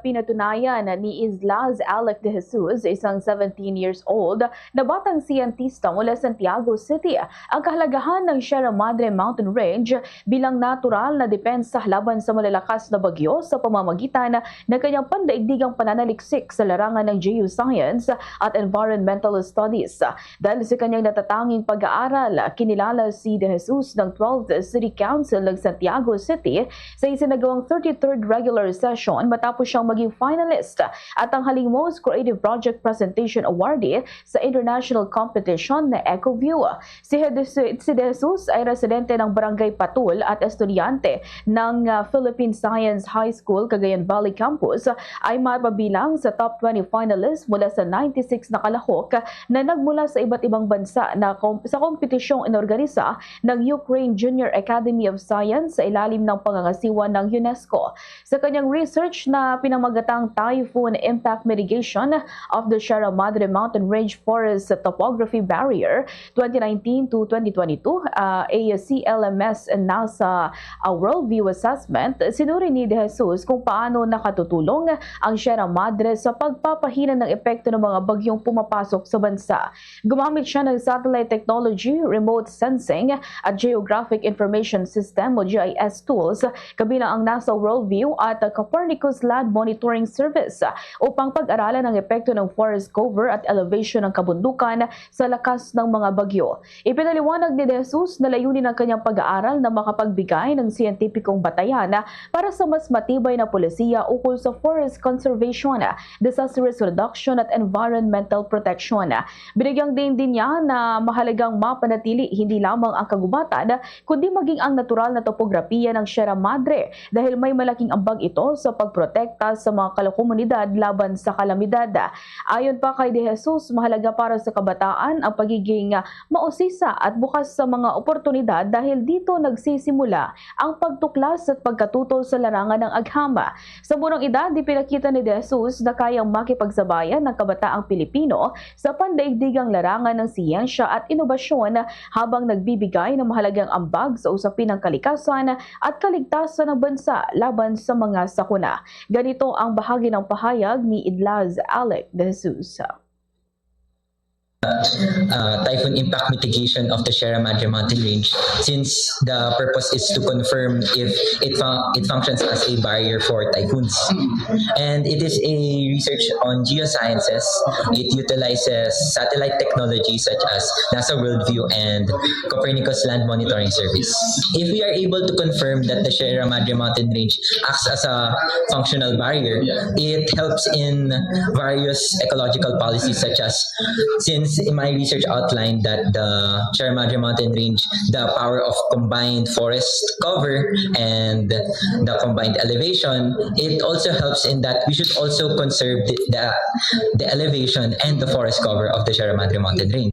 Pinatunayan ni Islas Alec de Jesus, isang 17 years old na batang siyentista mula Santiago City, ang kahalagahan ng Sierra Madre Mountain Range bilang natural na depensa laban sa malalakas na bagyo sa pamamagitan ng kanyang pandaigdigang pananaliksik sa larangan ng geoscience at environmental studies. Dahil sa kanyang natatanging pag-aaral, kinilala si de Jesus ng 12th City Council ng Santiago City sa isinagawang 33rd regular session matapos siyang maging finalist at ang haling Most Creative Project Presentation Awardee sa international competition na EcoView. Si de Jesus ay residente ng Barangay Patul at estudyante ng Philippine Science High School Cagayan Valley Campus, ay mapabilang sa top 20 finalists mula sa 96 na kalahok na nagmula sa iba't ibang bansa na sa kompetisyong inorganisa ng Ukraine Junior Academy of Science sa ilalim ng pangangasiwa ng UNESCO. Sa kanyang research na pinamagatang Typhoon Impact Mitigation of the Sierra Madre Mountain Range Forest Topography Barrier 2019 to 2022, a CLMS and NASA Worldview Assessment, sinuri ni de Jesus kung paano nakatutulong ang Sierra Madre sa pagpapahina ng epekto ng mga bagyong pumapasok sa bansa. Gumamit siya ng satellite technology, remote sensing at geographic information system o GIS tools, kabilang ang NASA Worldview at Copernicus Land Monitoring Service upang pag-aralan ang epekto ng forest cover at elevation ng kabundukan sa lakas ng mga bagyo. Ipinaliwanag ni de Jesus na layunin ng kanyang pag-aaral na makapagbigay ng siyentipikong batayan para sa mas matibay na polisiya ukol sa forest conservation, disaster risk reduction at environmental protection. Binigyang din niya na mahalagang mapanatili hindi lamang ang kagubatan kundi maging ang natural na topografiya ng Sierra Madre dahil may malaking ambag ito sa pagprotekta sa mga komunidad laban sa kalamidad. Ayon pa kay de Jesus, mahalaga para sa kabataan ang pagiging mausisa at bukas sa mga oportunidad dahil dito nagsisimula ang pagtuklas at pagkatuto sa larangan ng aghama. Sa bunang edad, ipinakita ni de Jesus na kayang makipagsabayan ng kabataang Pilipino sa pandaigdigang larangan ng siyensya at inobasyon habang nagbibigay ng mahalagang ambag sa usapin ng kalikasan at kaligtasan ng bansa laban sa mga sakuna. Ganito ang bahagi ng pahayag ni Islas Alec de Jesus. Typhoon impact mitigation of the Sierra Madre Mountain Range, since the purpose is to confirm if it functions as a barrier for typhoons. And it is a research on geosciences. It utilizes satellite technology such as NASA Worldview and Copernicus Land Monitoring Service. If we are able to confirm that the Sierra Madre Mountain Range acts as a functional barrier, it helps in various ecological policies, such as, since in my research outlined that the Sierra Madre Mountain Range, the power of combined forest cover and the combined elevation, it also helps in that we should also conserve the elevation and the forest cover of the Sierra Madre Mountain Range.